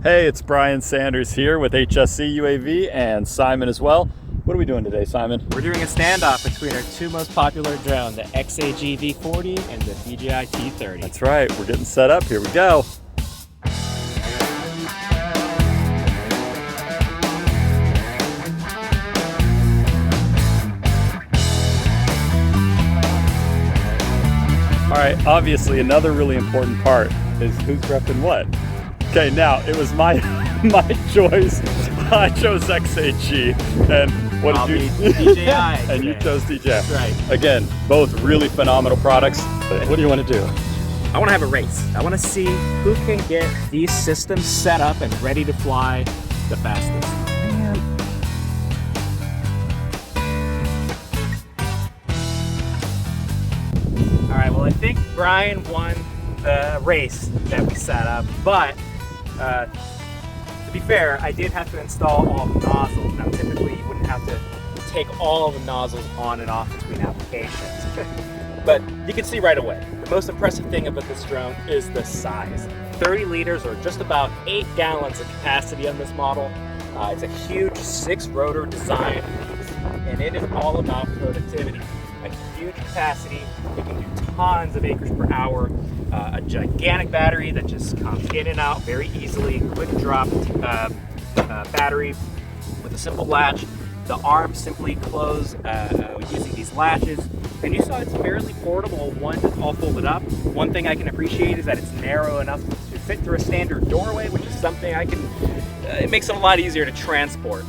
Hey, it's Brian Sanders here with HSC UAV and Simon as well. What are we doing today, Simon? We're doing a standoff between our two most popular drones, the XAG V40 and the DJI T30. That's right, we're getting set up. Here we go. All right, obviously another really important part is who's repping what. Okay, now it was my choice. I chose XAG, and what did you? DJI. And you chose DJI. That's right. Again, both really phenomenal products. What do you want to do? I want to have a race. I want to see who can get these systems set up and ready to fly the fastest. All right, well, I think Brian won the race that we set up, but to be fair, I did have to install all the nozzles. Now, typically, you wouldn't have to take all the nozzles on and off between applications. But you can see right away, the most impressive thing about this drone is the size. 30 liters, or just about 8 gallons of capacity on this model. It's a huge 6-rotor design, and it is all about productivity. A huge capacity, it can do tons of acres per hour, a gigantic battery that just comes in and out very easily, quick drop battery with a simple latch. The arms simply close using these latches. And you saw it's fairly portable once it's all folded up. One thing I can appreciate is that it's narrow enough to fit through a standard doorway, which is something it makes it a lot easier to transport.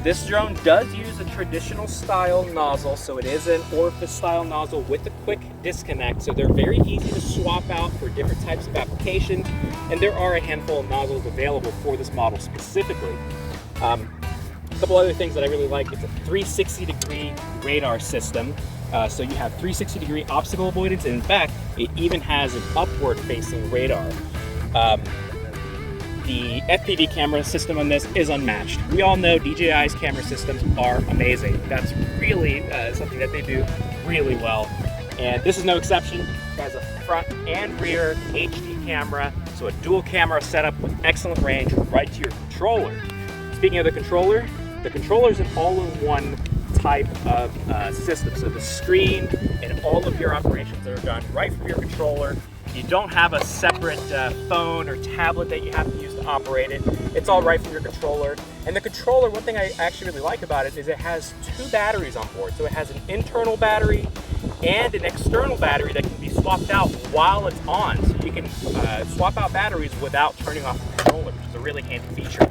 This drone does use a traditional style nozzle, so it is an orifice style nozzle with a quick disconnect, so they're very easy to swap out for different types of applications, and there are a handful of nozzles available for this model specifically. A couple other things that I really like, it's a 360-degree radar system, so you have 360-degree obstacle avoidance, and in fact, it even has an upward-facing radar. The FPV camera system on this is unmatched. We all know DJI's camera systems are amazing. That's really something that they do really well. And this is no exception. It has a front and rear HD camera, so a dual camera setup with excellent range right to your controller. Speaking of the controller is an all-in-one type of system. So the screen and all of your operations are done right from your controller. You don't have a separate phone or tablet that you have to use to operate it. It's all right from your controller. And the controller, one thing I actually really like about it is it has 2 batteries on board. So it has an internal battery and an external battery that can be swapped out while it's on. So you can swap out batteries without turning off the controller, which is a really handy feature.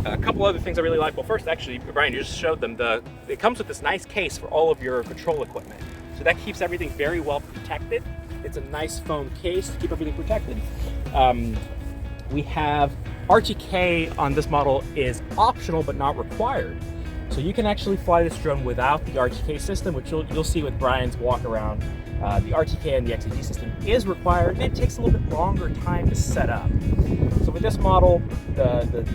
A couple other things I really like. Well, first, actually, Brian, you just showed them. It comes with this nice case for all of your control equipment. So that keeps everything very well protected. It's a nice foam case to keep everything protected. We have RTK on this model is optional but not required. So you can actually fly this drone without the RTK system, which you'll see with Brian's walk around. The RTK and the XAG system is required, and it takes a little bit longer time to set up. So with this model, the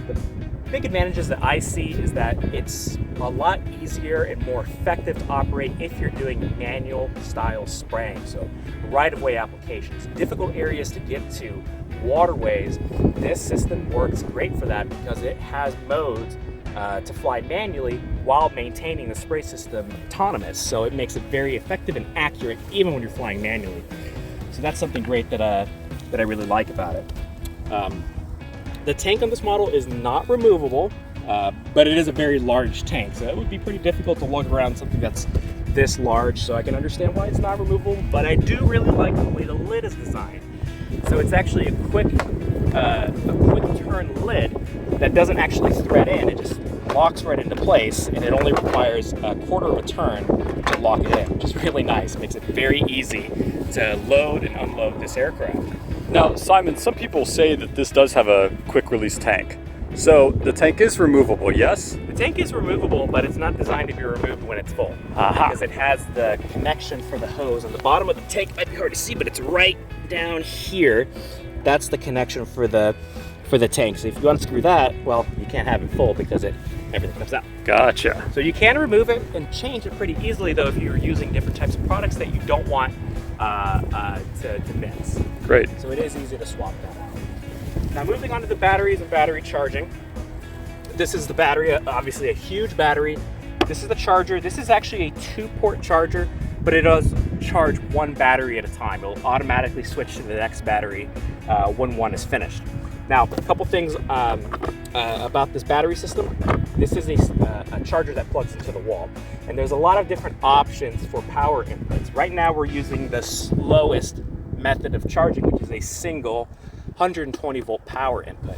big advantages that I see is that it's a lot easier and more effective to operate if you're doing manual style spraying. So right-of-way applications, difficult areas to get to, waterways, this system works great for that because it has modes to fly manually while maintaining the spray system autonomous. So it makes it very effective and accurate even when you're flying manually. So that's something great that I really like about it. The tank on this model is not removable, but it is a very large tank, so it would be pretty difficult to lug around something that's this large, so I can understand why it's not removable, but I do really like the way the lid is designed. So it's actually a quick turn lid that doesn't actually thread in, it just locks right into place, and it only requires a quarter of a turn to lock it in, which is really nice. It makes it very easy to load and unload this aircraft. Now, Simon, some people say that this does have a quick release tank. So the tank is removable, yes? The tank is removable, but it's not designed to be removed when it's full. Because it has the connection for the hose on the bottom of the tank. It might be hard to see, but it's right down here. That's the connection for the tank. So if you unscrew that, well, you can't have it full because everything comes out. Gotcha. So you can remove it and change it pretty easily, though, if you're using different types of products that you don't want to mix. Great. So it is easy to swap that out. Now moving on to the batteries and battery charging. This is the battery, obviously a huge battery. This is the charger. This is actually a 2-port charger, but it does charge one battery at a time. It'll automatically switch to the next battery when one is finished. Now, a couple things about this battery system. This is a charger that plugs into the wall, and there's a lot of different options for power inputs. Right now, we're using the slowest method of charging, which is a single 120 volt power input.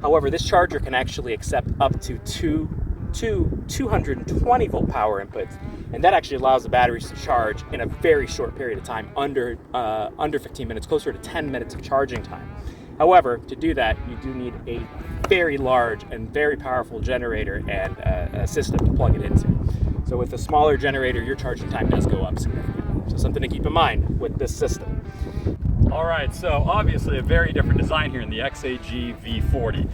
However, this charger can actually accept up to two 220 volt power inputs, and that actually allows the batteries to charge in a very short period of time, under 15 minutes, closer to 10 minutes of charging time. However, to do that, you do need a very large and very powerful generator and a system to plug it into. So with a smaller generator, your charging time does go up significantly. So something to keep in mind with this system. All right, so obviously a very different design here in the XAG V40.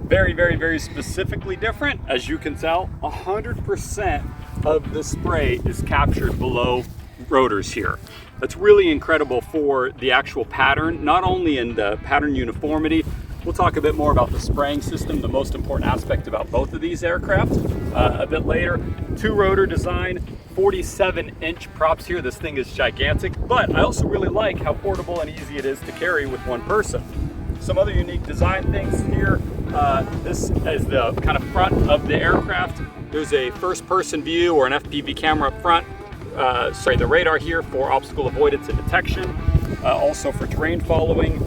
Very, very, very specifically different. As you can tell, 100% of the spray is captured below rotors here. That's really incredible for the actual pattern, not only in the pattern uniformity. We'll talk a bit more about the spraying system, the most important aspect about both of these aircraft a bit later. 2-rotor design, 47-inch props here. This thing is gigantic, but I also really like how portable and easy it is to carry with one person. Some other unique design things here. This is the kind of front of the aircraft. There's a first-person view or an FPV camera up front. The radar here for obstacle avoidance and detection. Also for terrain following.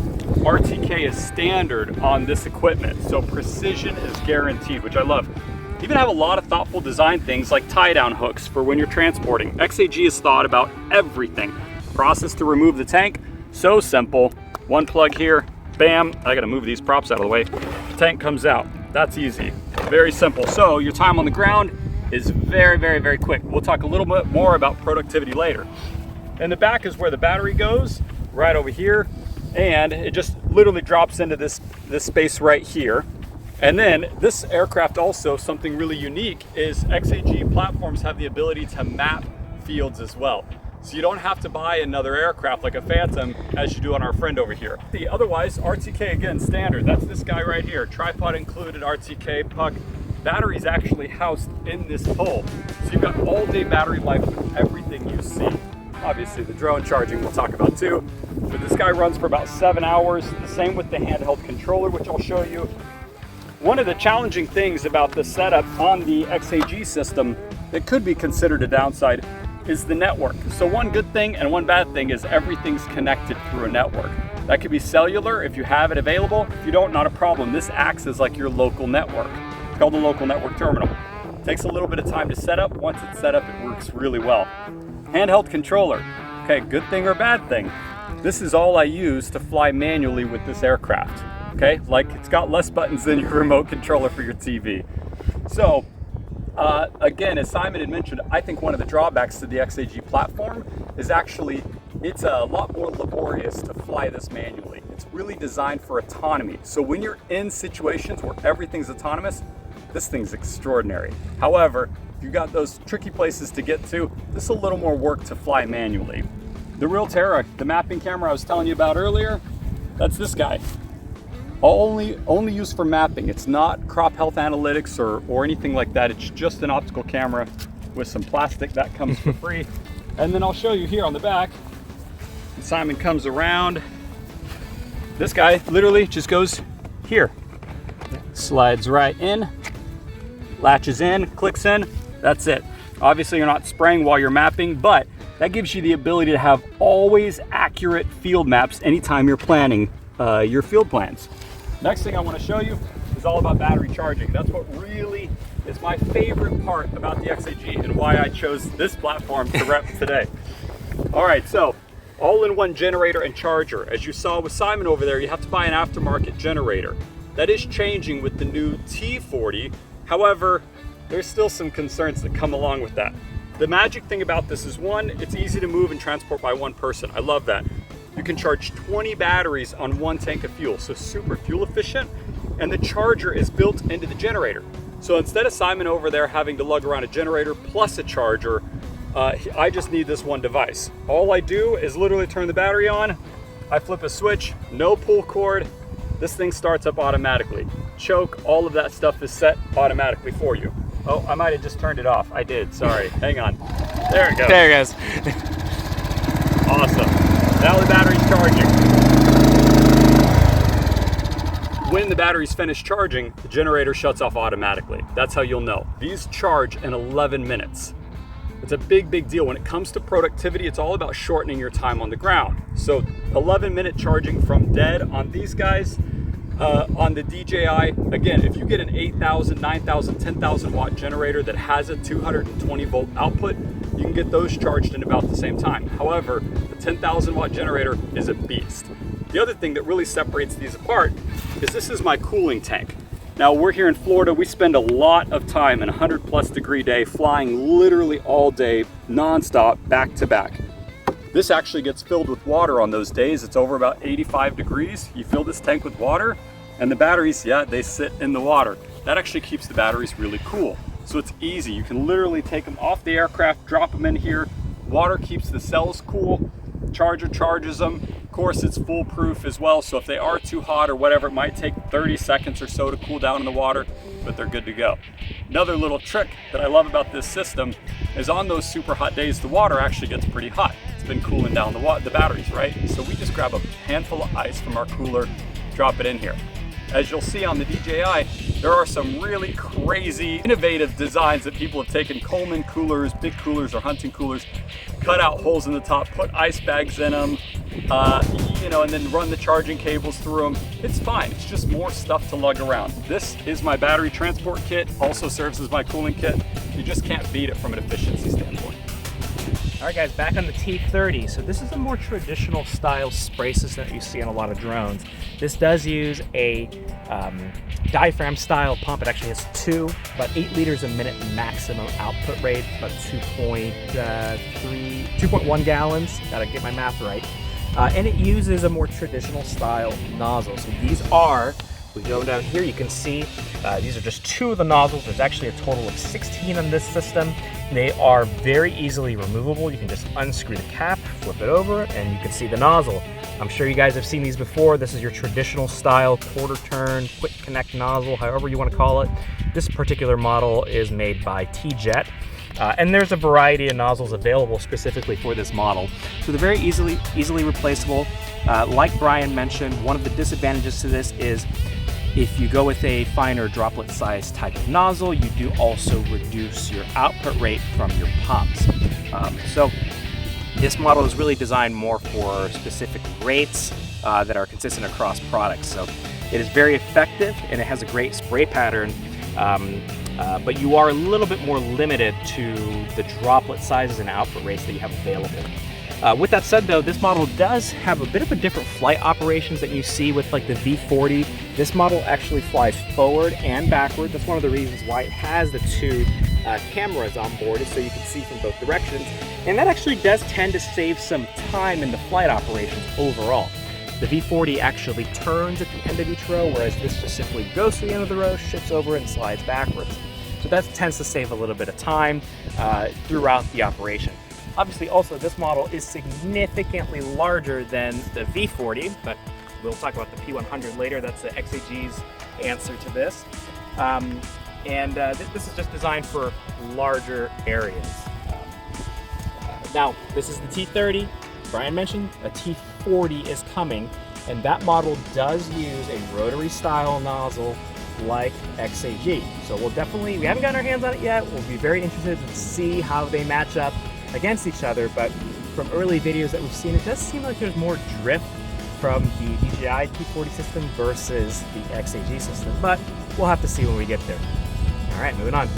RTK is standard on this equipment, so precision is guaranteed, which I love. You even have a lot of thoughtful design things like tie-down hooks for when you're transporting. XAG has thought about everything. Process to remove the tank, so simple. One plug here, bam, I gotta move these props out of the way. The tank comes out, that's easy, very simple. So your time on the ground is very, very, very quick. We'll talk a little bit more about productivity later. In the back is where the battery goes, right over here. And it just literally drops into this space right here. And then this aircraft also, something really unique is XAG platforms have the ability to map fields as well. So you don't have to buy another aircraft like a Phantom as you do on our friend over here. Otherwise, RTK again, standard. That's this guy right here, tripod included, RTK, puck. Battery's actually housed in this pole. So you've got all day battery life with everything you see. Obviously the drone charging we'll talk about too. But this guy runs for about 7 hours. The same with the handheld controller, which I'll show you. One of the challenging things about the setup on the XAG system that could be considered a downside is the network. So one good thing and one bad thing is everything's connected through a network. That could be cellular if you have it available. If you don't, not a problem. This acts as like your local network. It's called the local network terminal. It takes a little bit of time to set up. Once it's set up, it works really well. Handheld controller. Okay, good thing or bad thing? This is all I use to fly manually with this aircraft. Okay, like it's got less buttons than your remote controller for your TV. So, again, as Simon had mentioned, I think one of the drawbacks to the XAG platform is actually it's a lot more laborious to fly this manually. It's really designed for autonomy. So when you're in situations where everything's autonomous, this thing's extraordinary. However, if you've got those tricky places to get to, this is a little more work to fly manually. The Realterra, the mapping camera I was telling you about earlier, that's this guy. Only used for mapping. It's not crop health analytics or anything like that. It's just an optical camera with some plastic that comes for free. And then I'll show you here on the back, Simon comes around. This guy literally just goes here. Slides right in, latches in, clicks in, that's it. Obviously you're not spraying while you're mapping, but that gives you the ability to have always accurate field maps anytime you're planning your field plans. Next thing I want to show you is all about battery charging. That's what really is my favorite part about the XAG and why I chose this platform to rep today. All right, so all-in-one generator and charger. As you saw with Simon over there, you have to buy an aftermarket generator. That is changing with the new T40. However, there's still some concerns that come along with that. The magic thing about this is one, it's easy to move and transport by one person. I love that. You can charge 20 batteries on one tank of fuel, so super fuel efficient. And the charger is built into the generator. So instead of Simon over there having to lug around a generator plus a charger, I just need this one device. All I do is literally turn the battery on, I flip a switch, no pull cord, this thing starts up automatically. Choke, all of that stuff is set automatically for you. Oh, I might have just turned it off. I did, sorry. Hang on. There it goes. There it goes. Awesome. Now the battery's charging. When the battery's finished charging, the generator shuts off automatically. That's how you'll know. These charge in 11 minutes. It's a big, big deal. When it comes to productivity, it's all about shortening your time on the ground. So 11-minute charging from dead on these guys, on the DJI, again, if you get an 8,000, 9,000, 10,000 watt generator that has a 220 volt output, you can get those charged in about the same time. However, the 10,000 watt generator is a beast. The other thing that really separates these apart is this is my cooling tank. Now we're here in Florida, we spend a lot of time in a 100+ degree day flying literally all day, nonstop, back to back. This actually gets filled with water on those days. It's over about 85 degrees. You fill this tank with water and the batteries, yeah, they sit in the water. That actually keeps the batteries really cool. So it's easy. You can literally take them off the aircraft, drop them in here. Water keeps the cells cool. Charger charges them. Of course, it's foolproof as well. So if they are too hot or whatever, it might take 30 seconds or so to cool down in the water, but they're good to go. Another little trick that I love about this system is on those super hot days, the water actually gets pretty hot. It's been cooling down the batteries, right? So we just grab a handful of ice from our cooler, drop it in here. As you'll see on the DJI, there are some really crazy, innovative designs that people have taken Coleman coolers, big coolers or hunting coolers, cut out holes in the top, put ice bags in them, and then run the charging cables through them. It's fine, it's just more stuff to lug around. This is my battery transport kit, also serves as my cooling kit. You just can't beat it from an efficiency standpoint. All right, guys, back on the T30. So this is a more traditional style spray system that you see on a lot of drones. This does use a diaphragm style pump. It actually has about 8 liters a minute maximum output rate, about 2.1 gallons. Gotta get my math right. And it uses a more traditional style nozzle. So these are, we go down here, you can see these are just 2 of the nozzles. There's actually a total of 16 on this system. They are very easily removable. You can just unscrew the cap, flip it over, and you can see the nozzle. I'm sure you guys have seen these before. This is your traditional style quarter turn, quick connect nozzle, however you want to call it. This particular model is made by T-Jet. And there's a variety of nozzles available specifically for this model. So they're very easily replaceable. Like Brian mentioned, one of the disadvantages to this is if you go with a finer droplet size type of nozzle, you do also reduce your output rate from your pumps. So this model is really designed more for specific rates that are consistent across products. So it is very effective and it has a great spray pattern, but you are a little bit more limited to the droplet sizes and output rates that you have available. With that said though, this model does have a bit of a different flight operations that you see with like the V40. This model actually flies forward and backward. That's one of the reasons why it has the 2 cameras on board, is so you can see from both directions. And that actually does tend to save some time in the flight operations overall. The V40 actually turns at the end of each row, whereas this just simply goes to the end of the row, shifts over and slides backwards. So that tends to save a little bit of time throughout the operation. Obviously, also, this model is significantly larger than the V40, but we'll talk about the P100 later. That's the XAG's answer to this. This is just designed for larger areas. Now, this is the T30. Brian mentioned a T40 is coming, and that model does use a rotary style nozzle like XAG. So we haven't gotten our hands on it yet. We'll be very interested to see how they match up against each other, but from early videos that we've seen, it does seem like there's more drift from the DJI T40 system versus the XAG system, but we'll have to see when we get there. All right, moving on.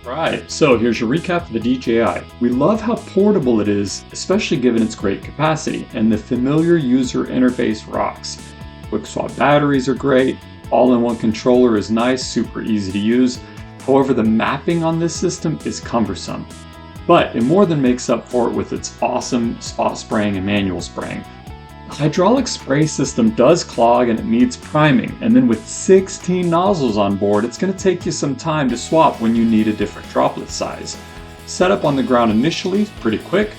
Right, so here's your recap of the DJI. We love how portable it is, especially given its great capacity, and the familiar user interface rocks. Quick swap batteries are great, all-in-one controller is nice, super easy to use. However, the mapping on this system is cumbersome. But it more than makes up for it with its awesome spot spraying and manual spraying. The hydraulic spray system does clog and it needs priming, and then with 16 nozzles on board, it's going to take you some time to swap when you need a different droplet size. Setup on the ground initially is pretty quick,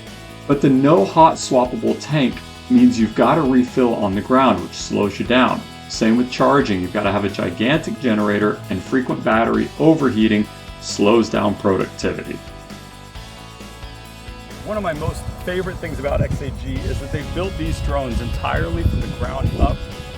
but the no hot swappable tank means you've got to refill on the ground, which slows you down. Same with charging, you've got to have a gigantic generator, and frequent battery overheating slows down productivity. One of my most favorite things about XAG is that they've built these drones entirely from the ground up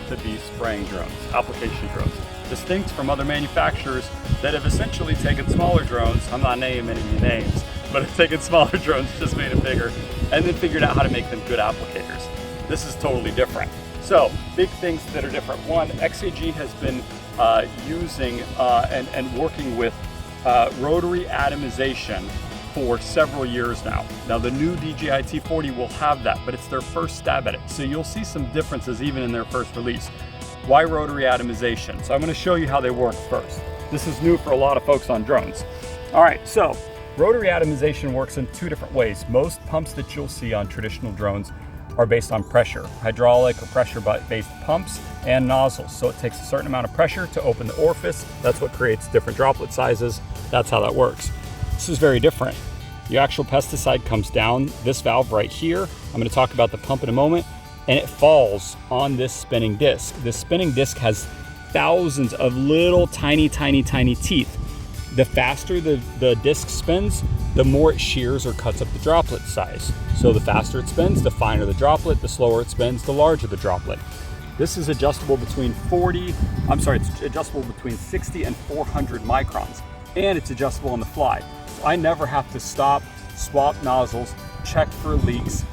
to be spraying drones, application drones. Distinct from other manufacturers that have essentially taken smaller drones, I'm not naming any names, but have taken smaller drones, just made it bigger, and then figured out how to make them good applicators. This is totally different. So, big things that are different. One, XAG has been using and working with rotary atomization for several years now. Now the new DJI T40 will have that, but it's their first stab at it. So you'll see some differences even in their first release. Why rotary atomization? So I'm going to show you how they work first. This is new for a lot of folks on drones. All right, so rotary atomization works in two different ways. Most pumps that you'll see on traditional drones are based on pressure, hydraulic or pressure-based pumps and nozzles. So it takes a certain amount of pressure to open the orifice. That's what creates different droplet sizes. That's how that works. This is very different. The actual pesticide comes down this valve right here. I'm going to talk about the pump in a moment, and it falls on this spinning disc. This spinning disc has thousands of little tiny teeth. The faster the disc spins, the more it shears or cuts up the droplet size. So the faster it spins, the finer the droplet, the slower it spins, the larger the droplet. This is adjustable between it's adjustable between 60 and 400 microns, and it's adjustable on the fly. I never have to stop, swap nozzles, check for leaks.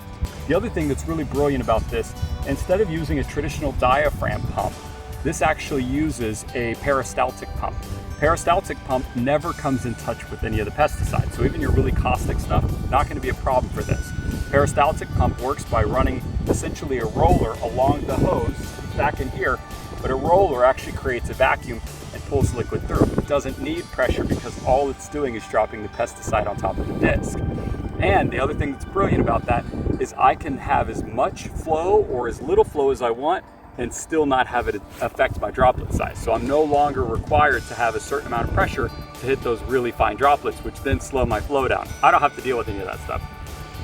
The other thing that's really brilliant about this, instead of using a traditional diaphragm pump, this actually uses a peristaltic pump. Peristaltic pump never comes in touch with any of the pesticides, so even your really caustic stuff, not going to be a problem for this. Peristaltic pump works by running essentially a roller along the hose back in here, but a roller actually creates a vacuum and pulls liquid through. It doesn't need pressure because all it's doing is dropping the pesticide on top of the disc. And the other thing that's brilliant about that is I can have as much flow or as little flow as I want and still not have it affect my droplet size. So I'm no longer required to have a certain amount of pressure to hit those really fine droplets, which then slow my flow down. I don't have to deal with any of that stuff.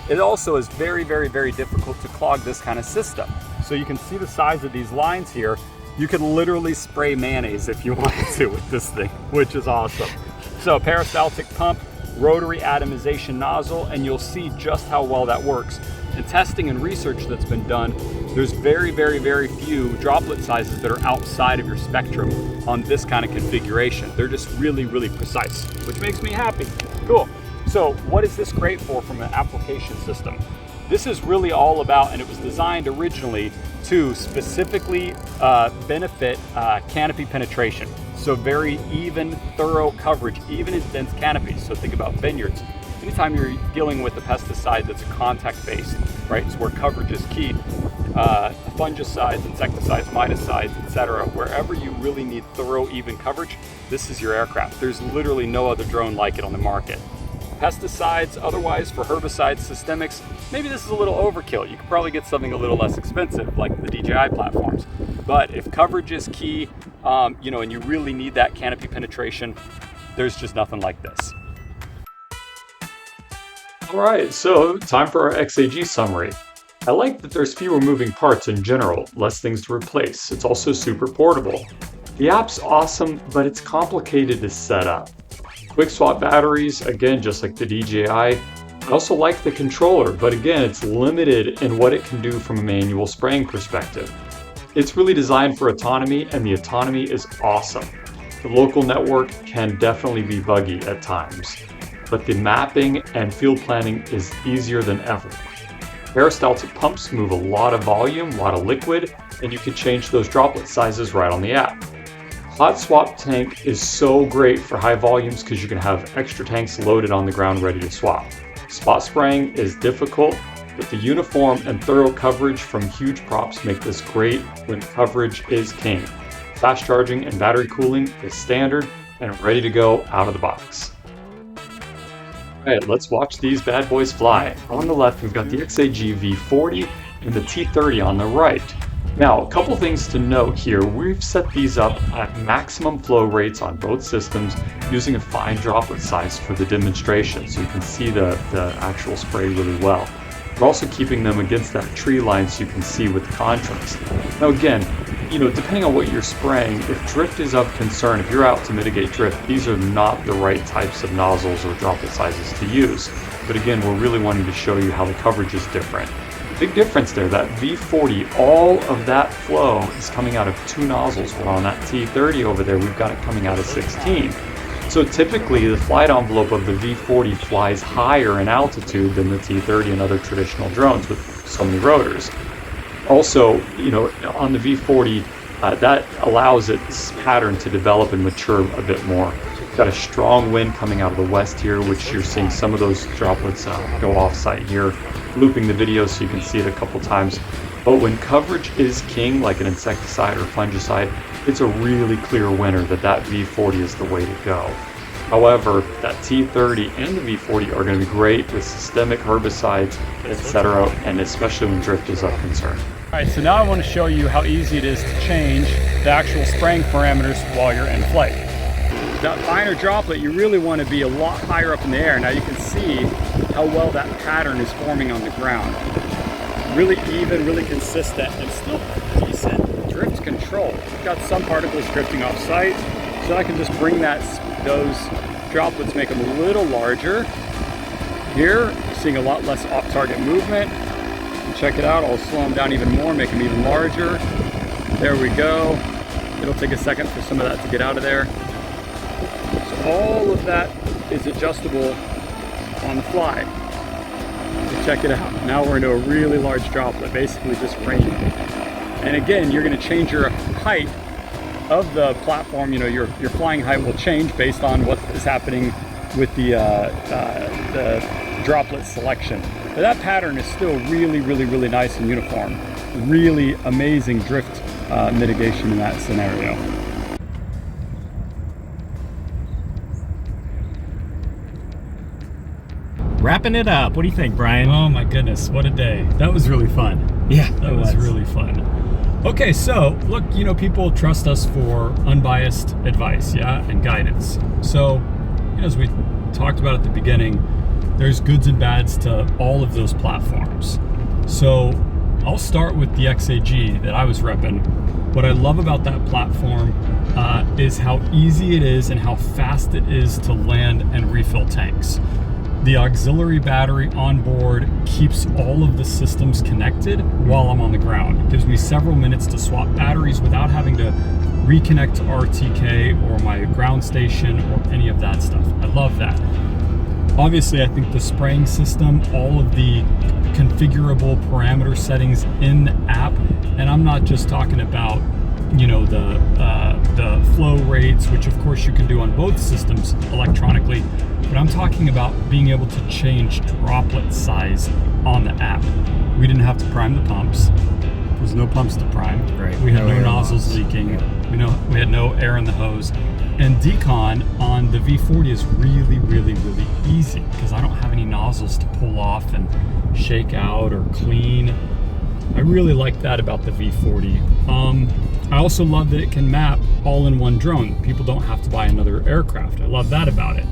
It also is very difficult to clog this kind of system. So you can see the size of these lines here. You could literally spray mayonnaise if you wanted to with this thing, which is awesome. So peristaltic pump, rotary atomization nozzle, and you'll see just how well that works. In testing and research that's been done, there's very few droplet sizes that are outside of your spectrum on this kind of configuration. They're just really precise, which makes me happy. Cool. So what is this great for from an application system? This is really all about, and it was designed originally to specifically benefit canopy penetration. So very even, thorough coverage, even in dense canopies. So think about vineyards. Anytime you're dealing with a pesticide that's a contact-based, right, so where coverage is key, fungicides, insecticides, miticides, etc., wherever you really need thorough, even coverage, this is your aircraft. There's literally no other drone like it on the market. Pesticides, otherwise, for herbicides, systemics, maybe this is a little overkill. You could probably get something a little less expensive, like the DJI platforms. But if coverage is key, and you really need that canopy penetration, there's just nothing like this. All right, so time for our XAG summary. I like that there's fewer moving parts in general, less things to replace. It's also super portable. The app's awesome, but it's complicated to set up. Quick swap batteries, again, just like the DJI. I also like the controller, but again, it's limited in what it can do from a manual spraying perspective. It's really designed for autonomy, and the autonomy is awesome. The local network can definitely be buggy at times, but the mapping and field planning is easier than ever. Peristaltic pumps move a lot of volume, a lot of liquid, and you can change those droplet sizes right on the app. Hot Swap Tank is so great for high volumes because you can have extra tanks loaded on the ground ready to swap. Spot spraying is difficult, but the uniform and thorough coverage from huge props make this great when coverage is king. Fast charging and battery cooling is standard and ready to go out of the box. Alright, let's watch these bad boys fly. On the left, we've got the XAG V40 and the T30 on the right. Now, a couple things to note here. We've set these up at maximum flow rates on both systems using a fine droplet size for the demonstration, so you can see the actual spray really well. We're also keeping them against that tree line so you can see with contrast. Now again, depending on what you're spraying, if drift is of concern, if you're out to mitigate drift, these are not the right types of nozzles or droplet sizes to use. But again, we're really wanting to show you how the coverage is different. Big difference there, that V40, all of that flow is coming out of 2 nozzles, while on that T30 over there, we've got it coming out of 16. So typically the flight envelope of the V40 flies higher in altitude than the T30 and other traditional drones with so many rotors. Also, on the V40, that allows its pattern to develop and mature a bit more. We've got a strong wind coming out of the west here, which you're seeing some of those droplets go off-site here. Looping the video so you can see it a couple times. But when coverage is king, like an insecticide or fungicide, it's a really clear winner that V40 is the way to go. However, that T30 and the V40 are going to be great with systemic herbicides, etc., and especially when drift is of concern. All right, so now I want to show you how easy it is to change the actual spraying parameters while you're in flight. That finer droplet, you really want to be a lot higher up in the air. Now you can see how well that pattern is forming on the ground. Really even, really consistent, and still decent drift control. We've got some particles drifting off site, so I can just bring those droplets, make them a little larger. Here, you're seeing a lot less off-target movement. Check it out, I'll slow them down even more, make them even larger. There we go. It'll take a second for some of that to get out of there. So all of that is adjustable on the fly. So check it out. Now we're into a really large droplet, basically just rain. And again, you're going to change your height of the platform. Your flying height will change based on what is happening with the droplet selection. But that pattern is still really, really, really nice and uniform. Really amazing drift mitigation in that scenario. Wrapping it up. What do you think, Brian? Oh my goodness, what a day. That was really fun. Yeah, that was really fun. Okay, so look, people trust us for unbiased advice, yeah, and guidance. So, as we talked about at the beginning, there's goods and bads to all of those platforms. So I'll start with the XAG that I was repping. What I love about that platform is how easy it is and how fast it is to land and refill tanks. The auxiliary battery on board keeps all of the systems connected while I'm on the ground. It gives me several minutes to swap batteries without having to reconnect to RTK or my ground station or any of that stuff. I love that. Obviously, I think the spraying system, all of the configurable parameter settings in the app, and I'm not just talking about, the flow rates, which of course you can do on both systems electronically, but I'm talking about being able to change droplet size on the app. We didn't have to prime the pumps. There's no pumps to prime. Right. We had no nozzles leaking. Yeah. We had no air in the hose. And decon on the V40 is really, really, really easy because I don't have any nozzles to pull off and shake out or clean. I really like that about the V40. I also love that it can map all in one drone. People don't have to buy another aircraft. I love that about it.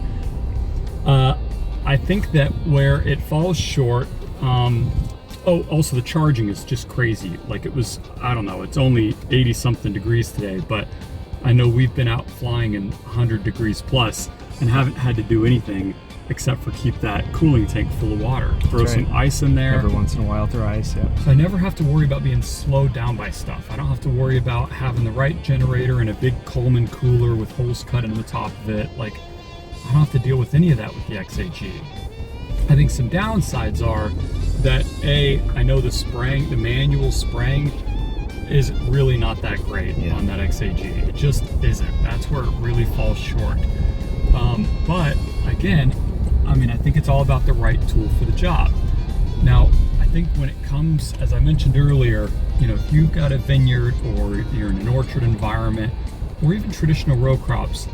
I think that where it falls short, also the charging is just crazy. Like it was, I don't know, it's only 80 something degrees today, but I know we've been out flying in 100 degrees plus and haven't had to do anything except for keep that cooling tank full of water. Throw some ice in there. Every once in a while throw ice, yeah. So I never have to worry about being slowed down by stuff. I don't have to worry about having the right generator and a big Coleman cooler with holes cut in the top of it. Like, I don't have to deal with any of that with the XAG. I think some downsides are that I know the manual spraying is really not that great on that XAG. It just isn't. That's where it really falls short. But again, I think it's all about the right tool for the job. Now, I think when it comes, as I mentioned earlier, if you've got a vineyard or you're in an orchard environment or even traditional row crops,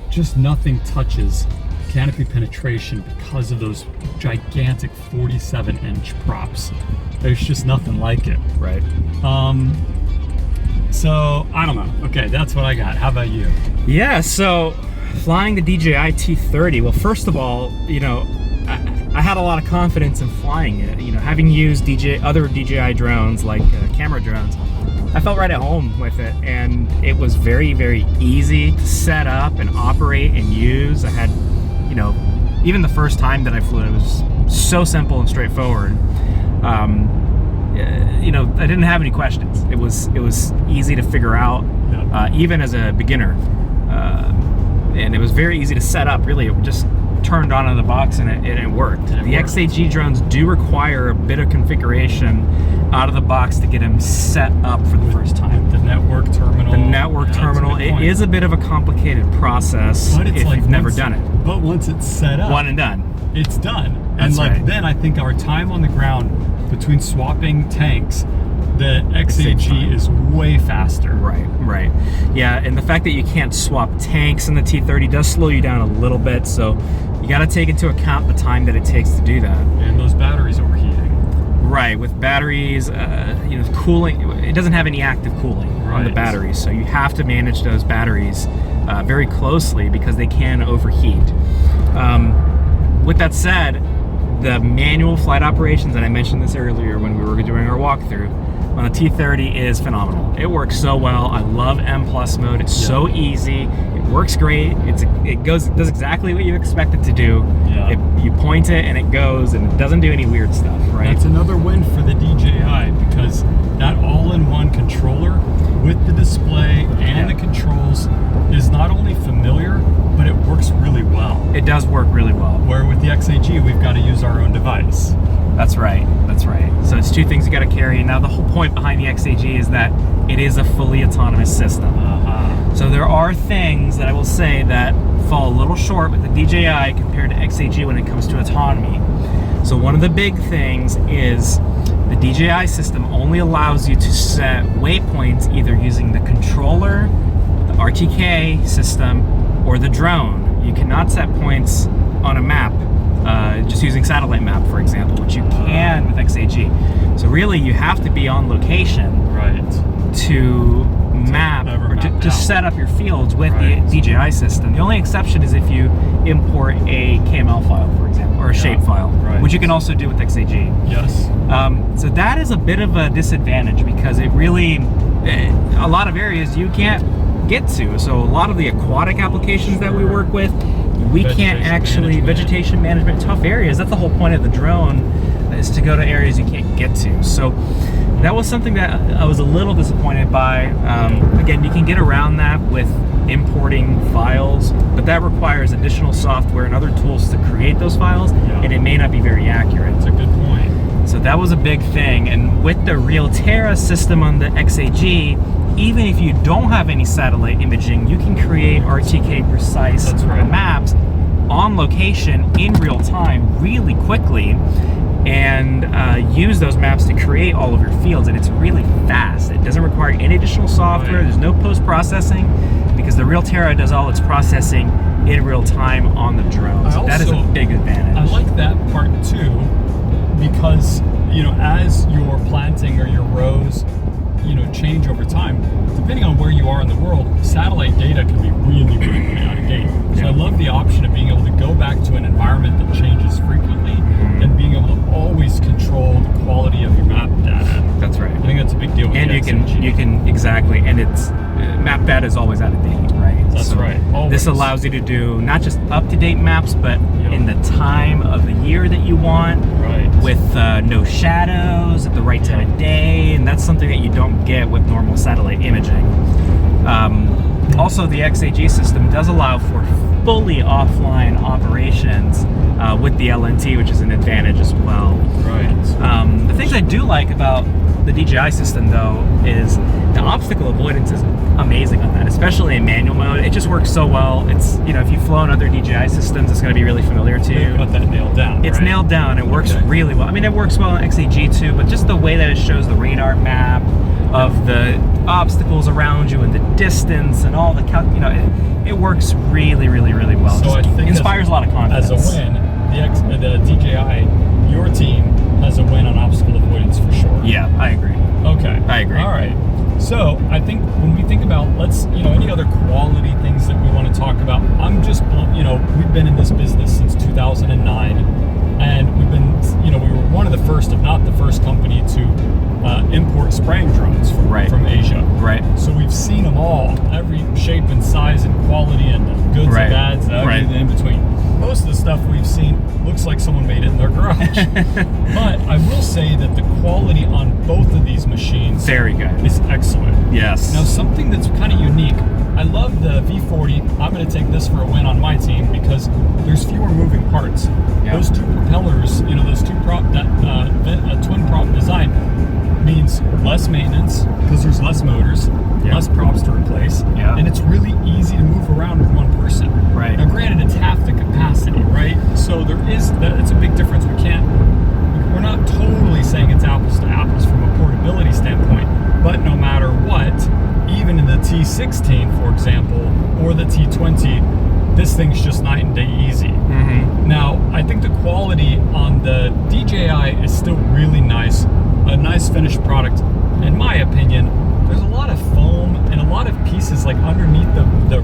just nothing touches canopy penetration because of those gigantic 47-inch props. There's just nothing like it. Right. So, I don't know. Okay, that's what I got. How about you? Yeah, so flying the DJI T30, well, first of all, I had a lot of confidence in flying it. You know, having used other DJI drones like camera drones, I felt right at home with it, and it was very, very easy to set up and operate and use. I had, you know, even the first time that I flew it was so simple and straightforward. You know, I didn't have any questions. It was easy to figure out, even as a beginner, and it was very easy to set up. Really, it just turned on in the box and it worked. The XAG drones do require a bit of configuration out of the box to get them set up for the first time. The network terminal. The network terminal. It is a bit of a complicated process if you've never done it. But once it's set up, one and done. It's done. That's and right. Then I think our time on the ground between swapping tanks, the XAG is way faster. Right. Yeah, and the fact that you can't swap tanks in the T30 does slow you down a little bit, so you got to take into account the time that it takes to do that. And those batteries overheating. Right, with batteries, you know, cooling, it doesn't have any active cooling on the batteries, so you have to manage those batteries very closely because they can overheat. With that said, the manual flight operations, and I mentioned this earlier when we were doing our walkthrough, on the T30 is phenomenal. It works so well. I love M+ mode. It's so easy. It works great. It does exactly what you expect it to do. You point it and it goes, and it doesn't do any weird stuff, right? That's another win for the DJI because that all-in-one controller with the display and the controls is not only familiar, but it works really well. It does work really well. Where with the XAG, we've got to use our own device. That's right. So it's two things you got to carry. And now the whole point behind the XAG is that it is a fully autonomous system. So there are things that I will say that fall a little short with the DJI compared to XAG when it comes to autonomy. So one of the big things is the DJI system only allows you to set waypoints either using the controller, the RTK system, or the drone. You cannot set points on a map just using satellite map, for example, which you can with XAG. So really, you have to be on location to map or to set up your fields with the DJI system. The only exception is if you import a KML file, for example, or a shape file, which you can also do with XAG. So that is a bit of a disadvantage because it really, a lot of areas you can't get to. So a lot of the aquatic applications that we work with, we can't actually, vegetation management, tough areas, that's the whole point of the drone, is to go to areas you can't get to. So that was something that I was a little disappointed by. Again, you can get around that with importing files, but that requires additional software and other tools to create those files, and it may not be very accurate. That's a good point. So that was a big thing, and with the Realterra system on the XAG, even if you don't have any satellite imaging, you can create RTK precise maps on location in real time really quickly and use those maps to create all of your fields, and it's really fast. It doesn't require any additional software. There's no post-processing because the Realterra does all its processing in real time on the drone. So that is a big advantage. I like that part too because, you know, as your planting or your rows, you know, change over time, depending on where you are in the world, satellite data can be really, really out of date. So I love the option of being able to go back to an environment that changes frequently and being able to always control the quality of your map data. That's right. I think that's a big deal with and you can exactly, and it's map data is always out of date, right? That's right. Always. This allows you to do not just up-to-date maps, but in the time of the year that you want, with no shadows at the right time of day, and that's something that you don't get with normal satellite imaging. Also, the XAG system does allow for fully offline operations with the LNT, which is an advantage as well. The things I do like about the DJI system, though, is the obstacle avoidance is amazing on that, especially in manual mode. It just works so well. It's, you know, if you've flown other DJI systems, it's going to be really familiar to you. Got that nailed down. It's nailed down. It works really well. I mean, it works well on XAG too, but just the way that it shows the radar map of the obstacles around you and the distance and all the you know, it works really, really, really well. So I think inspires a lot of confidence. As a win, the DJI, your team has a win on obstacle avoidance for sure. Yeah, I agree. Okay, I agree. All right. So I think when we think about, any other quality things that we want to talk about, I'm just, you know, we've been in this business since 2009, and not the first company to import spraying drones from Asia. Right. So we've seen them all, every shape and size and quality and goods and bads and everything in between. Most of the stuff we've seen looks like someone made it in their garage. But I will say that the quality on both of these machines Very good. is excellent. Yes. Now, something that's kind of unique, I love the V40. I'm going to take this for a win on my team because there's fewer moving parts. Yep. Those two propellers, those two twin prop design means less maintenance because there's less motors, less props to replace, and it's really easy to move around with one person. Right. Now, granted, it's half the capacity, right? So it's a big difference. We're not totally saying it's apples to apples from a portability standpoint, but no matter what, even in the T16, for example, or the T20, this thing's just night and day easy. Mm-hmm. Now, I think the quality on the DJI is still really nice, a nice finished product. In my opinion, there's a lot of foam and a lot of pieces like underneath the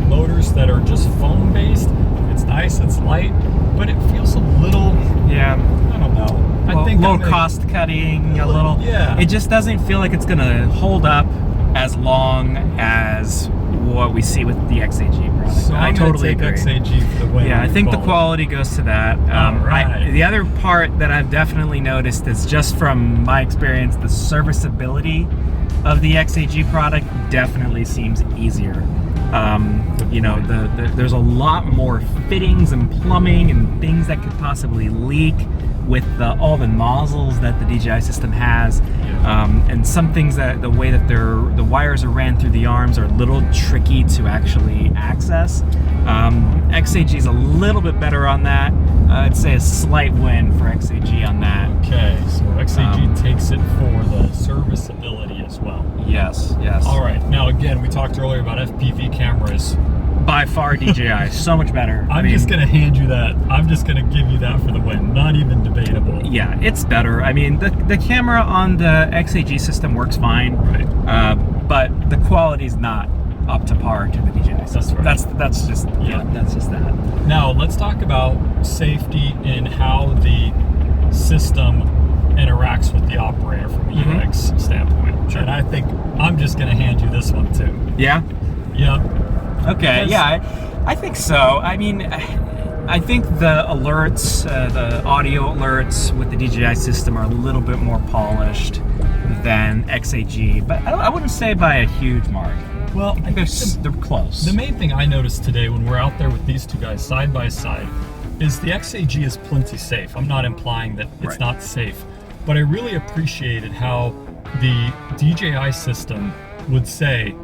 motors that are just foam based. It's nice, it's light, but it feels a little, I don't know. I think a little cost cutting, a little. Yeah. It just doesn't feel like it's gonna hold up as long as what we see with the XAG product. So I totally agree. XAG for the win. Yeah, I think the quality goes to that. Right. The other part that I've definitely noticed is just from my experience, the serviceability of the XAG product definitely seems easier. There's a lot more fittings and plumbing and things that could possibly leak with all the nozzles that the DJI system has, and some things that the way that the wires are ran through the arms are a little tricky to actually access. XAG is a little bit better on that. I'd say a slight win for XAG on that. Okay, so XAG takes it for the serviceability as well. Yes. All right, now again, we talked earlier about FPV cameras. By far DJI, so much better. I'm just going to hand you that. I'm just going to give you that for the win. Not even debatable. Yeah, it's better. I mean, the camera on the XAG system works fine, right? But the quality's not up to par to the DJI system. That's right. That's just that. Now let's talk about safety and how the system interacts with the operator from a UX standpoint. Sure. And I think I'm just going to hand you this one too. Yeah. Yeah. Okay. Yeah, I think so. I mean, I think the alerts, the audio alerts with the DJI system are a little bit more polished than XAG, but I wouldn't say by a huge margin. Well, I think they're close. The main thing I noticed today when we're out there with these two guys side by side is the XAG is plenty safe. I'm not implying that it's not safe, but I really appreciated how the DJI system would say,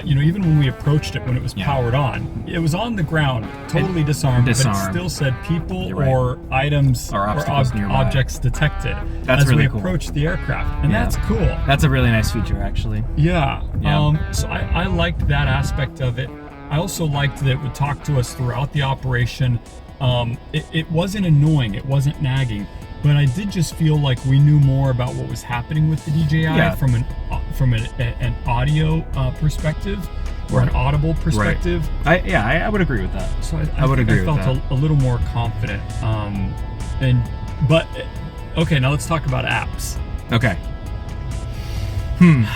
even when we approached it when it was powered on, it was on the ground, totally disarmed, but it still said people or items or objects detected as we approached the aircraft. And that's cool. That's a really nice feature, actually. Yeah. So I liked that aspect of it. I also liked that it would talk to us throughout the operation. It wasn't annoying. It wasn't nagging. But I did just feel like we knew more about what was happening with the DJI from an audio perspective or an audible perspective. Right. I would agree with that. So I would agree with that. I felt a little more confident. Okay, now let's talk about apps. Okay.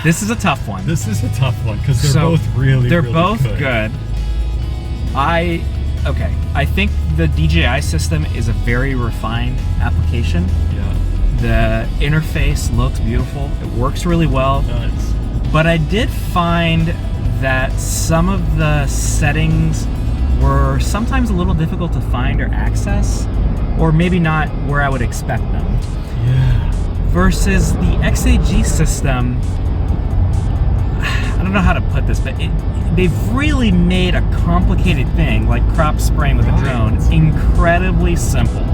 This is a tough one. This is a tough one because they're both really good. I think the DJI system is a very refined application. Yeah. The interface looks beautiful. It works really well. It does. But I did find that some of the settings were sometimes a little difficult to find or access, or maybe not where I would expect them. Yeah. Versus the XAG system, I don't know how to put this, but they've really made a complicated thing like crop spraying with a drone incredibly simple.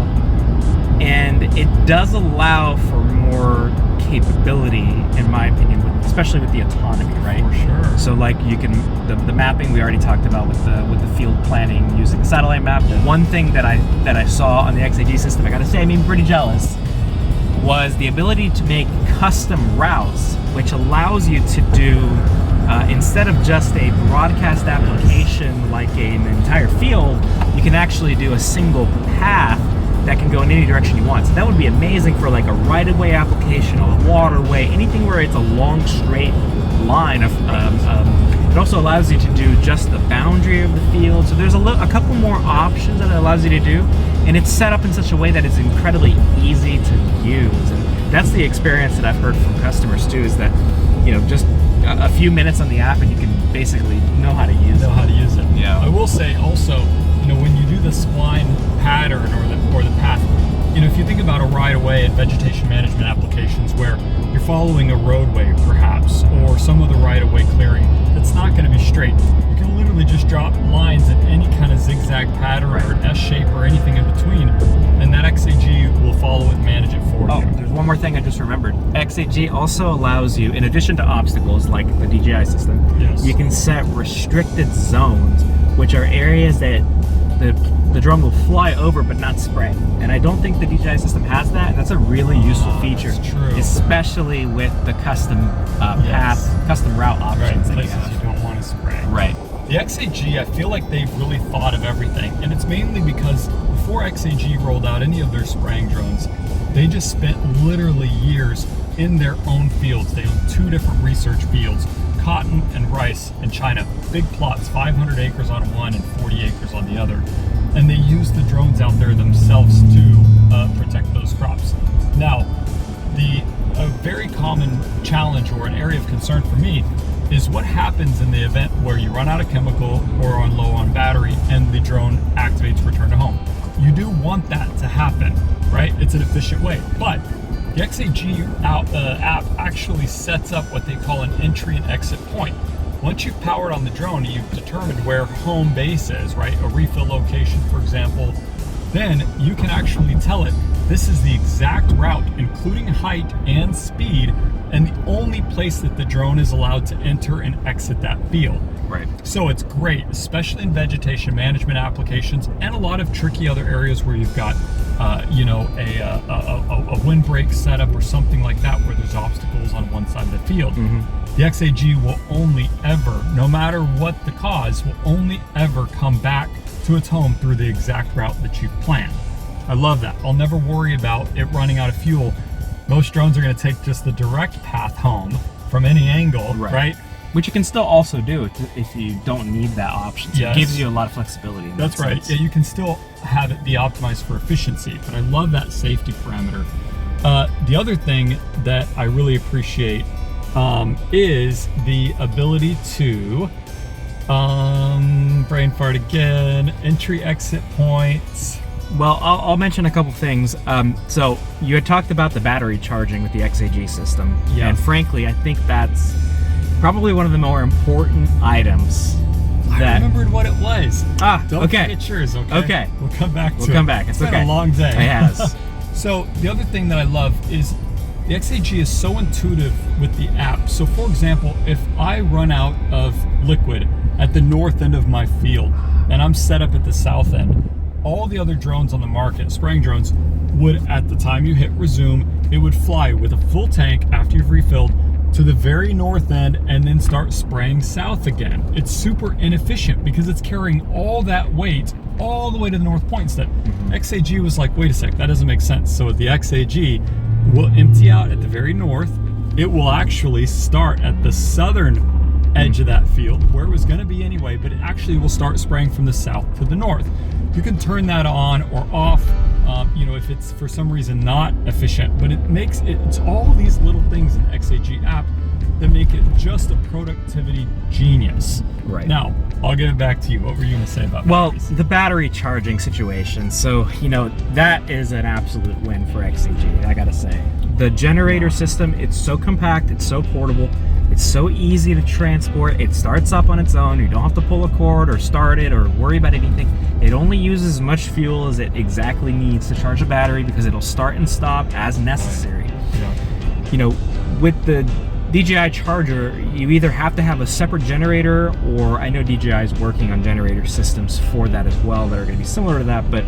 And it does allow for more capability, in my opinion, especially with the autonomy, right? For sure. So like you can, the mapping we already talked about with the field planning using the satellite map. One thing that I saw on the XAG system, I gotta say, I mean, pretty jealous, was the ability to make custom routes, which allows you to do, instead of just a broadcast application like an entire field, you can actually do a single path that can go in any direction you want. So that would be amazing for like a right-of-way application, a waterway, anything where it's a long straight line of. It also allows you to do just the boundary of the field. So there's a couple more options that it allows you to do, and it's set up in such a way that it's incredibly easy to use. And that's the experience that I've heard from customers too. Is that just a few minutes on the app and you can basically know how to use it. Yeah. I will say also, when you do the spline pattern or the path, if you think about a right-of-way and vegetation management applications where you're following a roadway perhaps, or some other right-of-way clearing that's not going to be straight, you can literally just drop lines in any kind of zigzag pattern or an S shape or anything in between, and that XAG will follow it and manage it for you. There's one more thing I just remembered. XAG also allows you, in addition to obstacles like the DJI system, you can set restricted zones, which are areas that the drone will fly over but not spray. And I don't think the DJI system has that, and that's a really useful feature. That's true. Especially with the custom path, custom route options that places you have. you don't want to spray. Right. The XAG, I feel like they've really thought of everything, and it's mainly because before XAG rolled out any of their spraying drones, they just spent literally years in their own fields. They own 2 different research fields, cotton and rice in China. Big plots, 500 acres on one and 40 acres on the other. And they use the drones out there themselves to protect those crops. Now, a very common challenge or an area of concern for me is what happens in the event where you run out of chemical or are low on battery and the drone activates return to home. You do want that to happen, right? It's an efficient way, but the XAG app actually sets up what they call an entry and exit point. Once you've powered on the drone, you've determined where home base is, right? A refill location, for example, then you can actually tell it, this is the exact route, including height and speed, and the only place that the drone is allowed to enter and exit that field. Right. So it's great, especially in vegetation management applications and a lot of tricky other areas where you've got, a windbreak setup or something like that where there's obstacles on one side of the field. The XAG will only ever, no matter what the cause, will only ever come back to its home through the exact route that you've planned. I love that. I'll never worry about it running out of fuel. Most drones are going to take just the direct path home from any angle, right? Which you can still also do if you don't need that option. So Yes. It gives you a lot of flexibility. In That's that right. sense. Yeah, you can still have it be optimized for efficiency, but I love that safety parameter. The other thing that I really appreciate is the ability to, brain fart again, entry exit points. Well, I'll mention a couple things. So you had talked about the battery charging with the XAG system. Yeah. And frankly, I think that's probably one of the more important items. I remembered what it was. Don't okay. forget yours, okay? Okay. We'll come back to it. We'll come back. It's been okay. a long day. It has. So the other thing that I love is the XAG is so intuitive with the app. So for example, if I run out of liquid at the north end of my field and I'm set up at the south end, all the other drones on the market, spraying drones, would, at the time you hit resume, it would fly with a full tank after you've refilled to the very north end and then start spraying south again. It's super inefficient because it's carrying all that weight all the way to the north point instead. XAG was like, wait a sec, that doesn't make sense. So the XAG will empty out at the very north. It will actually start at the southern edge of that field where it was going to be anyway, but it actually will start spraying from the south to the north. You can turn that on or off, if it's for some reason not efficient, but it's all these little things in the XAG app that make it just a productivity genius. Right. Now, I'll give it back to you. What were you going to say about batteries? The battery charging situation. So, that is an absolute win for XAG, I gotta say. The generator system, it's so compact, it's so portable, it's so easy to transport, it starts up on its own, you don't have to pull a cord or start it or worry about anything. It only uses as much fuel as it exactly needs to charge a battery because it'll start and stop as necessary. Yeah. With the DJI charger, you either have to have a separate generator, or I know DJI is working on generator systems for that as well that are going to be similar to that, but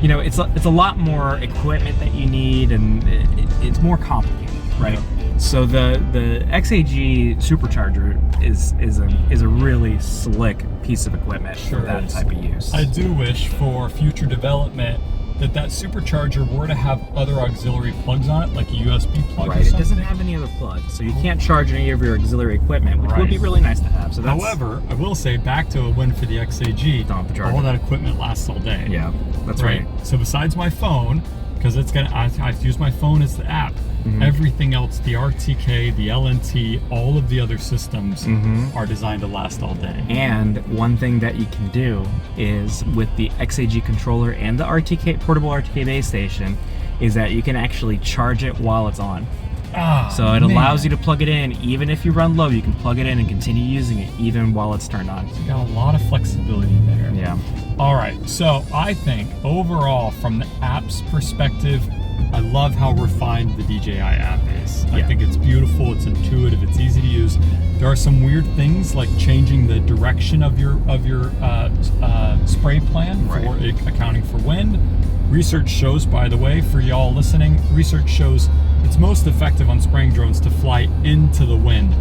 it's a lot more equipment that you need, and it's more complicated, right? Yeah. So the XAG supercharger is a really slick piece of equipment for that type of use. I do wish for future development that supercharger were to have other auxiliary plugs on it, like a USB plug or Right, it something. doesn't have any other plugs, so you can't charge any of your auxiliary equipment, which would Right. be really nice to have. So that's, However, I will say, back to a win for the XAG, Don't have to charge all it. that equipment lasts all day. yeah, that's right. So besides my phone, because I use my phone as the app, Mm-hmm. everything else, the RTK, the LNT, all of the other systems Mm-hmm. are designed to last all day. And one thing that you can do is with the XAG controller and the RTK portable RTK base station is that you can actually charge it while it's on. So it allows you to plug it in, even if you run low, you can plug it in and continue using it even while it's turned on. You got a lot of flexibility there. Yeah. All right, so I think overall, from the app's perspective, I love how refined the DJI app is. I Yeah. think it's beautiful, it's intuitive, it's easy to use. There are some weird things like changing the direction of your spray plan for accounting for wind. Research shows, by the way, for y'all listening, research shows it's most effective on spraying drones to fly into the wind.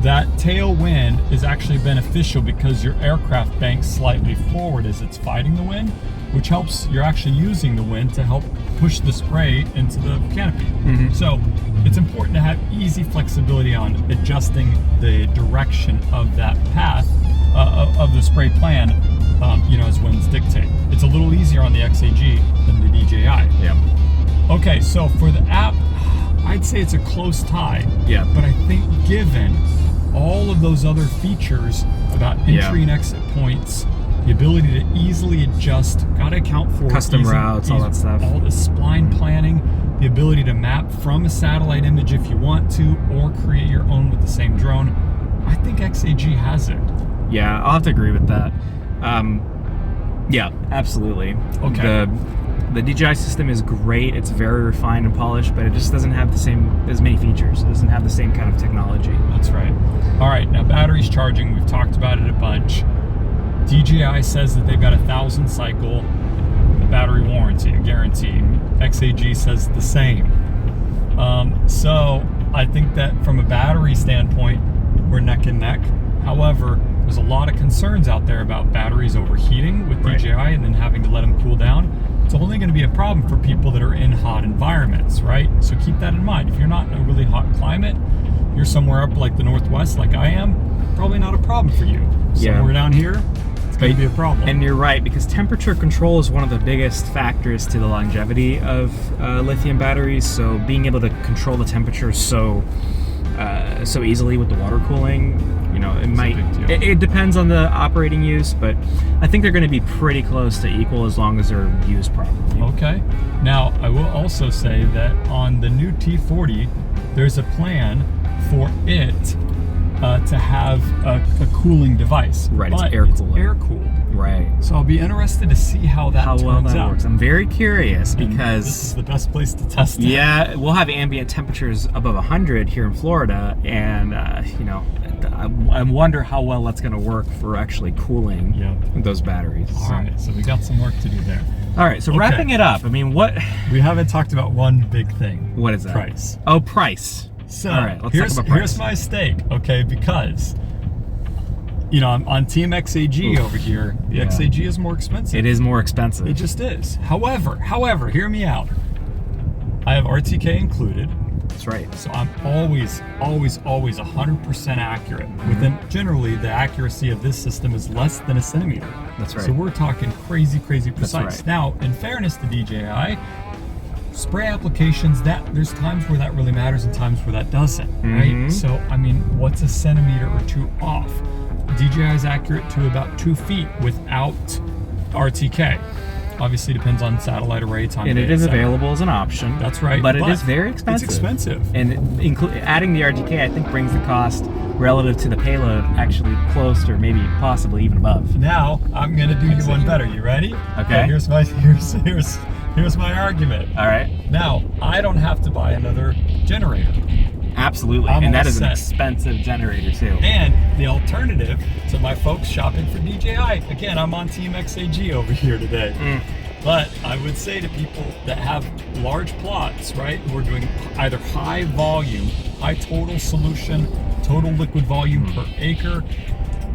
That tailwind is actually beneficial because your aircraft banks slightly forward as it's fighting the wind, which helps, you're actually using the wind to help push the spray into the canopy. Mhm. So it's important to have easy flexibility on adjusting the direction of that path of the spray plan, as winds dictate. It's a little easier on the XAG than the DJI. Yeah. Okay, so for the app, I'd say it's a close tie. Yeah. But I think given all of those other features about entry and exit points, the ability to easily adjust, got to account for Custom routes, all that stuff. all the spline planning, the ability to map from a satellite image if you want to, or create your own with the same drone. I think XAG has it. Yeah, I'll have to agree with that. Yeah, absolutely. Okay. The DJI system is great. It's very refined and polished, but it just doesn't have as many features. It doesn't have the same kind of technology. That's right. All right, now batteries charging, we've talked about it a bunch. DJI says that they've got a 1,000 cycle battery warranty, a guarantee. XAG says the same. So I think that from a battery standpoint, we're neck and neck. However, there's a lot of concerns out there about batteries overheating with DJI and then having to let them cool down. It's only going to be a problem for people that are in hot environments, right? So keep that in mind. If you're not in a really hot climate, you're somewhere up like the Northwest like I am, probably not a problem for you. Somewhere down here, it's going to be a problem. And you're right, because temperature control is one of the biggest factors to the longevity of lithium batteries. So being able to control the temperature so easily with the water cooling, it depends on the operating use, but I think they're going to be pretty close to equal as long as they're used properly. Okay. Now, I will also say that on the new T40, there's a plan for it to have a cooling device. Right, but it's air cooled. Air cooled. Right. So I'll be interested to see how How well turns that out. works. I'm very curious And because this is the best place to test it. yeah, we'll have ambient temperatures above 100 here in Florida, and I wonder how well that's going to work for actually cooling those batteries. All right, so we got some work to do there. All right, so Okay. wrapping it up, I mean, what We haven't talked about one big thing. what is that? Price. Oh, price. So All right, let's here's, talk about price. here's my stake, okay? Because, I'm on Team XAG Oof. over here. The Yeah. XAG is more expensive. It is more expensive. It just is. However, hear me out. I have RTK included, That's right. so I'm always 100% accurate. Within generally, the accuracy of this system is less than a centimeter. That's right. So we're talking crazy precise. right. Now, in fairness to DJI, spray applications, there's times where that really matters and times where that doesn't, right? Mhm. So, I mean, what's a centimeter or two off? DJI is accurate to about 2 feet without RTK. Obviously, depends on satellite array, time And of it day, is et cetera. available as an option. That's right. But it is very expensive. It's expensive. And adding the RTK, I think, brings the cost relative to the payload actually close to, or maybe possibly even above. Now, I'm gonna do you one better. You ready? Okay. Here's my argument. All right. Now, I don't have to buy another generator. Absolutely. I'm And that all is an set. expensive generator, too. And the alternative to my folks shopping for DJI, again, I'm on Team XAG over here today. But I would say to people that have large plots, right, who are doing either high volume, high total solution, total liquid volume per acre,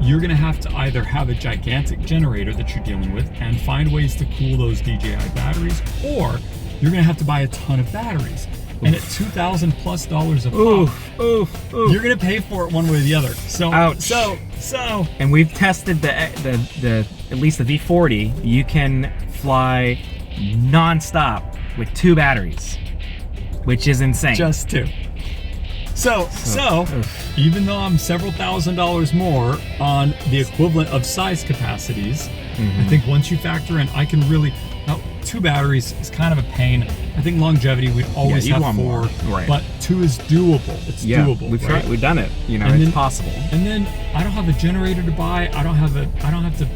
you're gonna have to either have a gigantic generator that you're dealing with and find ways to cool those DJI batteries, or you're gonna have to buy a ton of batteries. And at $2,000+ a pop, you're gonna pay for it one way or the other. So, Ouch. so. And we've tested the at least the V40. You can fly non-stop with 2 batteries, which is insane. Just 2. So, even though I'm several $1,000s more on the equivalent of size capacities, I think once you factor in, I can really, now 2 batteries is kind of a pain. I think longevity, we'd always you have want 4, more. Right. but 2 is doable. It's doable. We've right? tried, we've done it. You know, And it's then- possible. And then I don't have a generator to buy. I don't have to,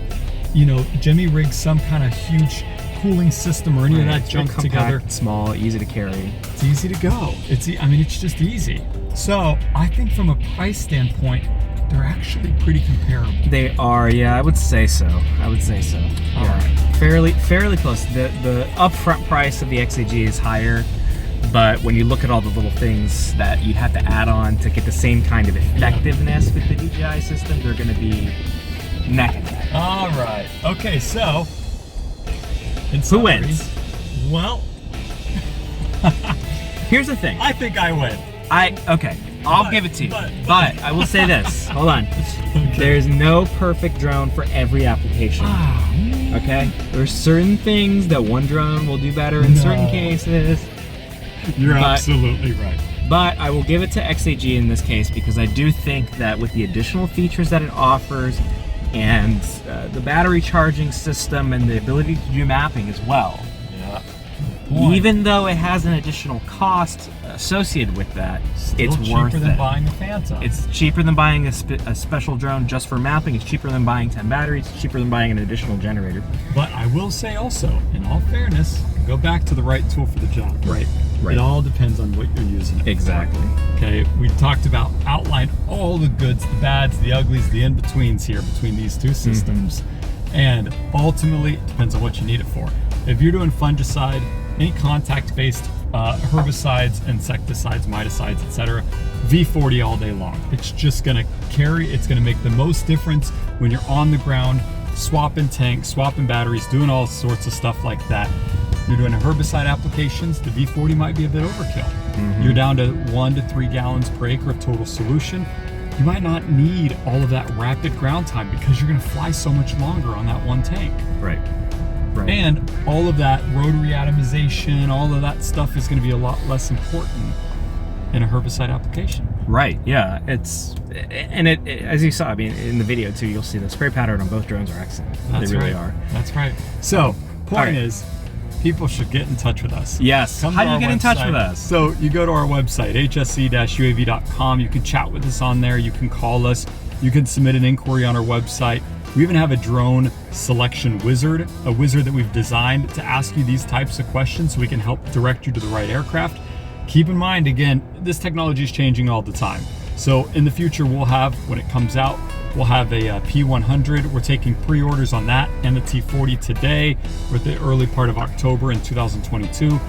you know, Jimmy rig some kind of huge cooling system or any of that It's very junk together. compact, small, easy to carry. It's easy to go. I mean, it's just easy. So I think from a price standpoint, they're actually pretty comparable. They are, yeah, I would say so. All right. Fairly close. The upfront price of the XAG is higher, but when you look at all the little things that you'd have to add on to get the same kind of effectiveness with the DJI system, they're going to be neck and neck. All right. Okay, so in Who summary, wins? Well, Here's the thing. I think I win. I'll give it to you. but- I will say this. Hold on. Okay. There's no perfect drone for every application. Ah, man. Okay? There's certain things that one drone will do better in certain No. cases. You're But- absolutely right. But I will give it to XAG in this case because I do think that with the additional features that it offers and the battery charging system and the ability to do mapping as well, Yeah. even though it has an additional cost associated with that, it's Still worth cheaper than it. buying the Phantom. It's cheaper than buying a special drone just for mapping. It's cheaper than buying 10 batteries. It's cheaper than buying an additional generator. But I will say also, in all fairness, go back to the right tool for the job. Right. It all depends on what you're using it for. Exactly. Okay, we talked about, outlined all the goods, the bads, the uglies, the in-betweens here between these two systems. And ultimately, it depends on what you need it for. If you're doing fungicide, any contact-based herbicides, insecticides, miticides, etc., V40 all day long. It's just gonna carry, it's gonna make the most difference when you're on the ground, swapping tanks, swapping batteries, doing all sorts of stuff like that. You're doing herbicide applications, the V40 might be a bit overkill. You're down to 1 to 3 gallons per acre of total solution. You might not need all of that rapid ground time because you're gonna fly so much longer on that one tank. Right. Right. And all of that rotary atomization, all of that stuff is gonna be a lot less important in a herbicide application. Right, yeah, it as you saw, I mean, in the video too, you'll see the spray pattern on both drones are excellent. That's they really right. are. That's right. So, point right. is, people should get in touch with us. Yes. Come How to do you our get in touch website. with us? So you go to our website, hsc-uav.com. You can chat with us on there. You can call us. You can submit an inquiry on our website. We even have a drone selection wizard, a wizard that we've designed to ask you these types of questions so we can help direct you to the right aircraft. Keep in mind, again, this technology is changing all the time. So in the future, we'll have, when it comes out, we'll have a P100. We're taking pre-orders on that and the T40 today. We're at the early part of October in 2022.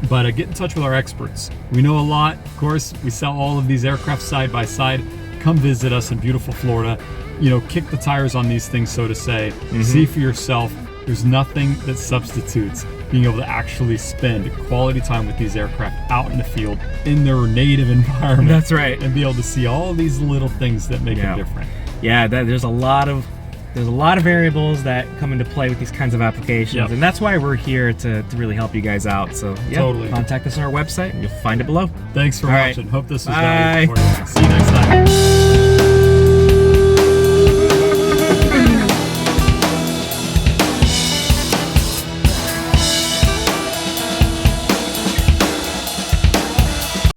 But get in touch with our experts. We know a lot. Of course, we sell all of these aircraft side by side. Come visit us in beautiful Florida. You know, kick the tires on these things, so to say. See for yourself. There's nothing that substitutes being able to actually spend quality time with these aircraft out in the field in their native environment. That's right. And be able to see all these little things that make them different. Yeah, there's a lot of variables that come into play with these kinds of applications, Yep. and that's why we're here to really help you guys out. So yeah, Totally. contact us on our website, and you'll find it below. Thanks for All right. watching. Hope this was Bye. valuable for you. See you next time.